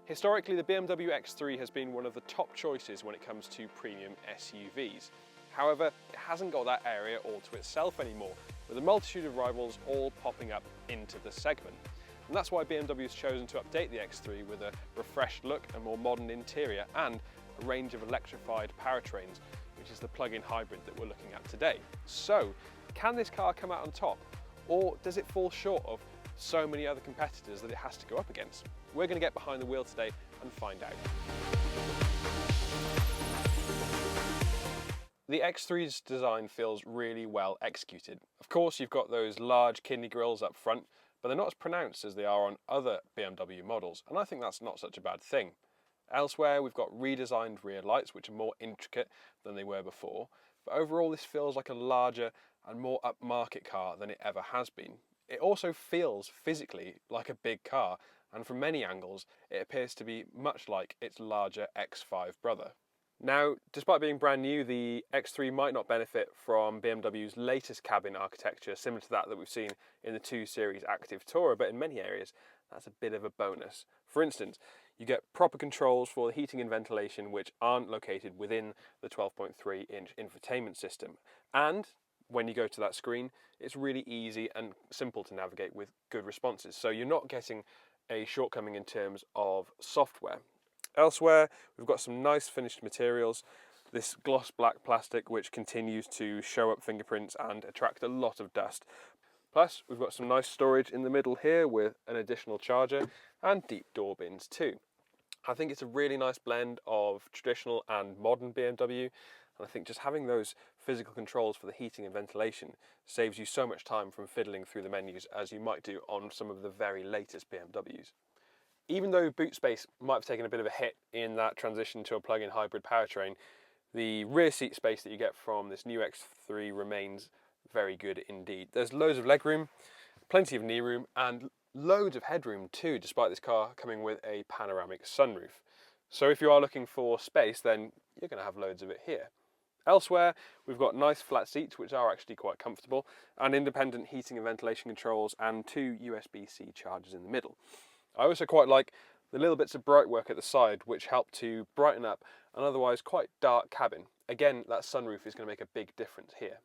Historically, the BMW X3 has been one of the top choices when it comes to premium SUVs. However, it hasn't got that area all to itself anymore, with a multitude of rivals all popping up into the segment. And that's why BMW has chosen to update the X3 with a refreshed look, a more modern interior, and a range of electrified powertrains, which is the plug-in hybrid that we're looking at today. So, can this car come out on top, or does it fall short of so many other competitors that it has to go up against? We're going to get behind the wheel today and find out. The X3's design feels really well executed. Of course, you've got those large kidney grills up front, but they're not as pronounced as they are on other BMW models, and I think that's not such a bad thing. Elsewhere, we've got redesigned rear lights, which are more intricate than they were before, but overall this feels like a larger and more upmarket car than it ever has been. It also feels physically like a big car, and from many angles it appears to be much like its larger X5 brother. Now, despite being brand new, the X3 might not benefit from BMW's latest cabin architecture, similar to that we've seen in the 2 Series Active Tourer, but in many areas that's a bit of a bonus. For instance, you get proper controls for the heating and ventilation which aren't located within the 12.3-inch infotainment system, and when you go to that screen, it's really easy and simple to navigate with good responses, so you're not getting a shortcoming in terms of software. Elsewhere, we've got some nice finished materials, this gloss black plastic which continues to show up fingerprints and attract a lot of dust. Plus, we've got some nice storage in the middle here with an additional charger and deep door bins too. I think it's a really nice blend of traditional and modern BMW, and I think just having those physical controls for the heating and ventilation saves you so much time from fiddling through the menus as you might do on some of the very latest BMWs. Even though boot space might have taken a bit of a hit in that transition to a plug-in hybrid powertrain, the rear seat space that you get from this new X3 remains very good indeed. There's loads of legroom, plenty of knee room, and loads of headroom too, despite this car coming with a panoramic sunroof. So if you are looking for space, then you're going to have loads of it here. Elsewhere, we've got nice flat seats, which are actually quite comfortable, and independent heating and ventilation controls, and 2 USB-C chargers in the middle. I also quite like the little bits of bright work at the side, which help to brighten up an otherwise quite dark cabin. Again, that sunroof is going to make a big difference here.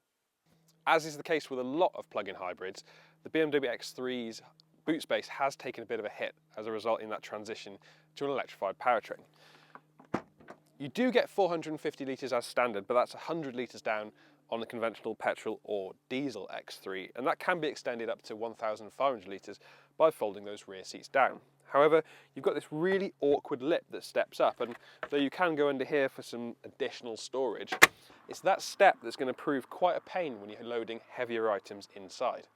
As is the case with a lot of plug-in hybrids, the BMW X3's boot space has taken a bit of a hit as a result in that transition to an electrified powertrain. You do get 450 litres as standard, but that's 100 litres down on the conventional petrol or diesel X3, and that can be extended up to 1,500 litres by folding those rear seats down. However, you've got this really awkward lip that steps up, and though you can go under here for some additional storage, it's that step that's going to prove quite a pain when you're loading heavier items inside.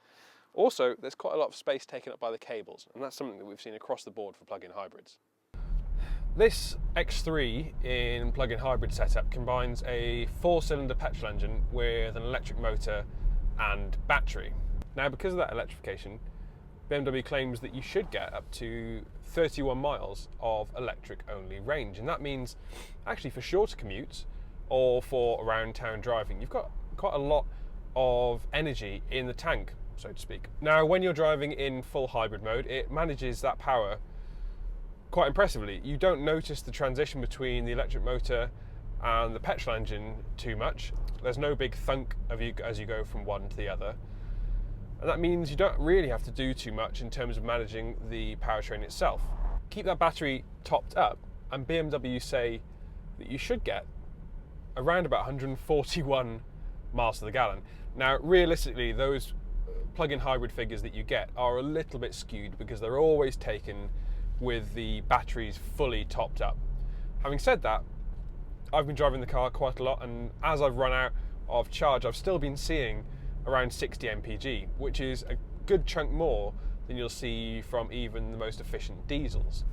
Also, there's quite a lot of space taken up by the cables, and that's something that we've seen across the board for plug-in hybrids. This X3 in plug-in hybrid setup combines a 4-cylinder petrol engine with an electric motor and battery. Now, because of that electrification, BMW claims that you should get up to 31 miles of electric-only range, and that means actually for shorter commutes or for around town driving, you've got quite a lot of energy in the tank, so to speak. Now, when you're driving in full hybrid mode, it manages that power quite impressively. You don't notice the transition between the electric motor and the petrol engine too much. There's no big thunk as you go from one to the other. And that means you don't really have to do too much in terms of managing the powertrain itself. Keep that battery topped up, and BMW say that you should get around about 141 miles to the gallon. Now, realistically, those plug-in hybrid figures that you get are a little bit skewed because they're always taken with the batteries fully topped up. Having said that, I've been driving the car quite a lot, and as I've run out of charge, I've still been seeing around 60 mpg, which is a good chunk more than you'll see from even the most efficient diesels.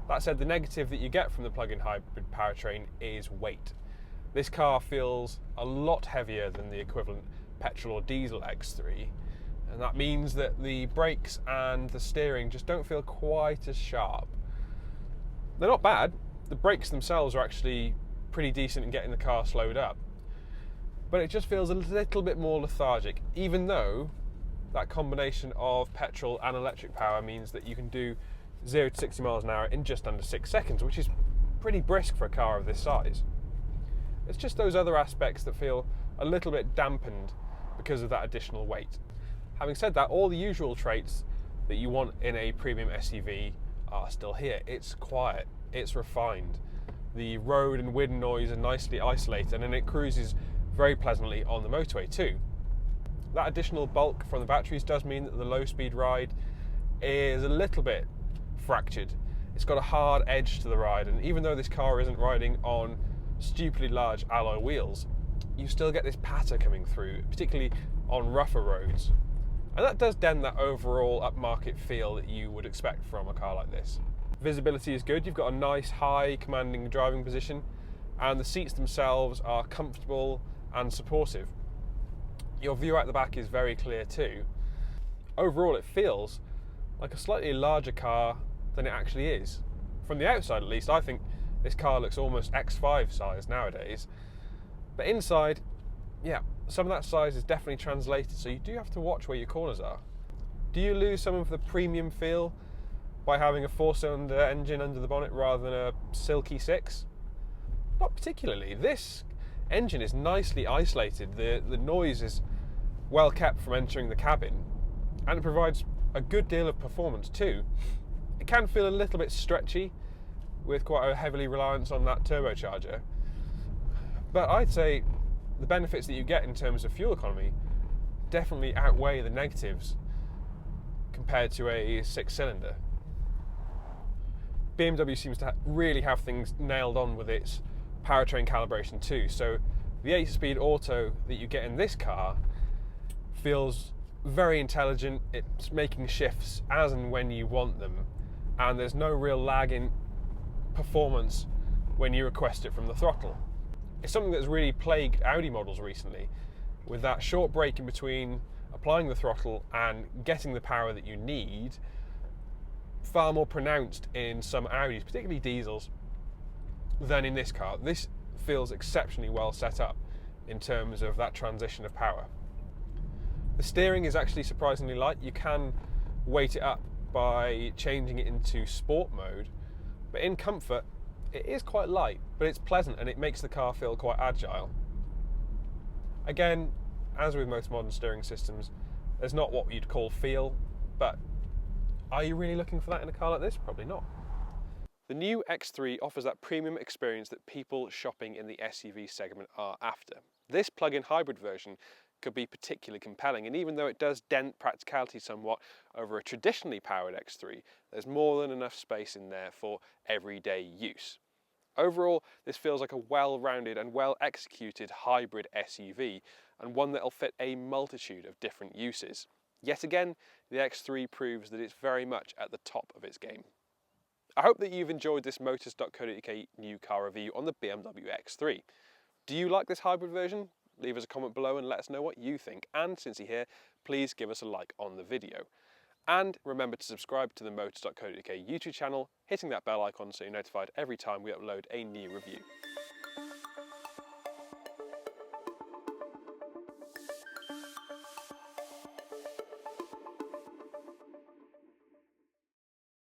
That said, the negative that you get from the plug-in hybrid powertrain is weight. This car feels a lot heavier than the equivalent petrol or diesel X3, and that means that the brakes and the steering just don't feel quite as sharp. They're not bad. The brakes themselves are actually pretty decent in getting the car slowed up, but it just feels a little bit more lethargic, even though that combination of petrol and electric power means that you can do 0 to 60 miles an hour in just under 6 seconds, which is pretty brisk for a car of this size. It's just those other aspects that feel a little bit dampened because of that additional weight. Having said that, all the usual traits that you want in a premium SUV are still here. It's quiet, it's refined. The road and wind noise are nicely isolated, and it cruises very pleasantly on the motorway too. That additional bulk from the batteries does mean that the low-speed ride is a little bit fractured. It's got a hard edge to the ride, and even though this car isn't riding on stupidly large alloy wheels, you still get this patter coming through, particularly on rougher roads. And that does dent that overall upmarket feel that you would expect from a car like this. Visibility is good. You've got a nice, high, commanding driving position, and the seats themselves are comfortable and supportive. Your view out the back is very clear too. Overall, it feels like a slightly larger car than it actually is. From the outside, at least, I think this car looks almost X5 size nowadays. But inside, yeah, some of that size is definitely translated, so you do have to watch where your corners are. Do you lose some of the premium feel by having a 4-cylinder engine under the bonnet rather than a silky 6? Not particularly. This engine is nicely isolated. The noise is well kept from entering the cabin, and it provides a good deal of performance too. It can feel a little bit stretchy with quite a heavily reliance on that turbocharger, but I'd say the benefits that you get in terms of fuel economy definitely outweigh the negatives compared to a 6-cylinder. BMW seems to really have things nailed on with its powertrain calibration too, so the 8-speed auto that you get in this car feels very intelligent. It's making shifts as and when you want them, and there's no real lag in performance when you request it from the throttle. It's something that's really plagued Audi models recently, with that short break in between applying the throttle and getting the power that you need far more pronounced in some Audis, particularly diesels, than in this car. This feels exceptionally well set up in terms of that transition of power. The steering is actually surprisingly light. You can weight it up by changing it into sport mode, but in comfort it is quite light, but it's pleasant and it makes the car feel quite agile. Again, as with most modern steering systems, there's not what you'd call feel, but are you really looking for that in a car like this? Probably not. The new X3 offers that premium experience that people shopping in the SUV segment are after. This plug-in hybrid version could be particularly compelling, and even though it does dent practicality somewhat over a traditionally powered X3, there's more than enough space in there for everyday use. Overall, this feels like a well-rounded and well-executed hybrid SUV, and one that'll fit a multitude of different uses. Yet again, the X3 proves that it's very much at the top of its game. I hope that you've enjoyed this Motors.co.uk new car review on the BMW X3. Do you like this hybrid version? Leave us a comment below and let us know what you think. And since you're here, please give us a like on the video. And remember to subscribe to the Motors.co.uk YouTube channel, hitting that bell icon so you're notified every time we upload a new review.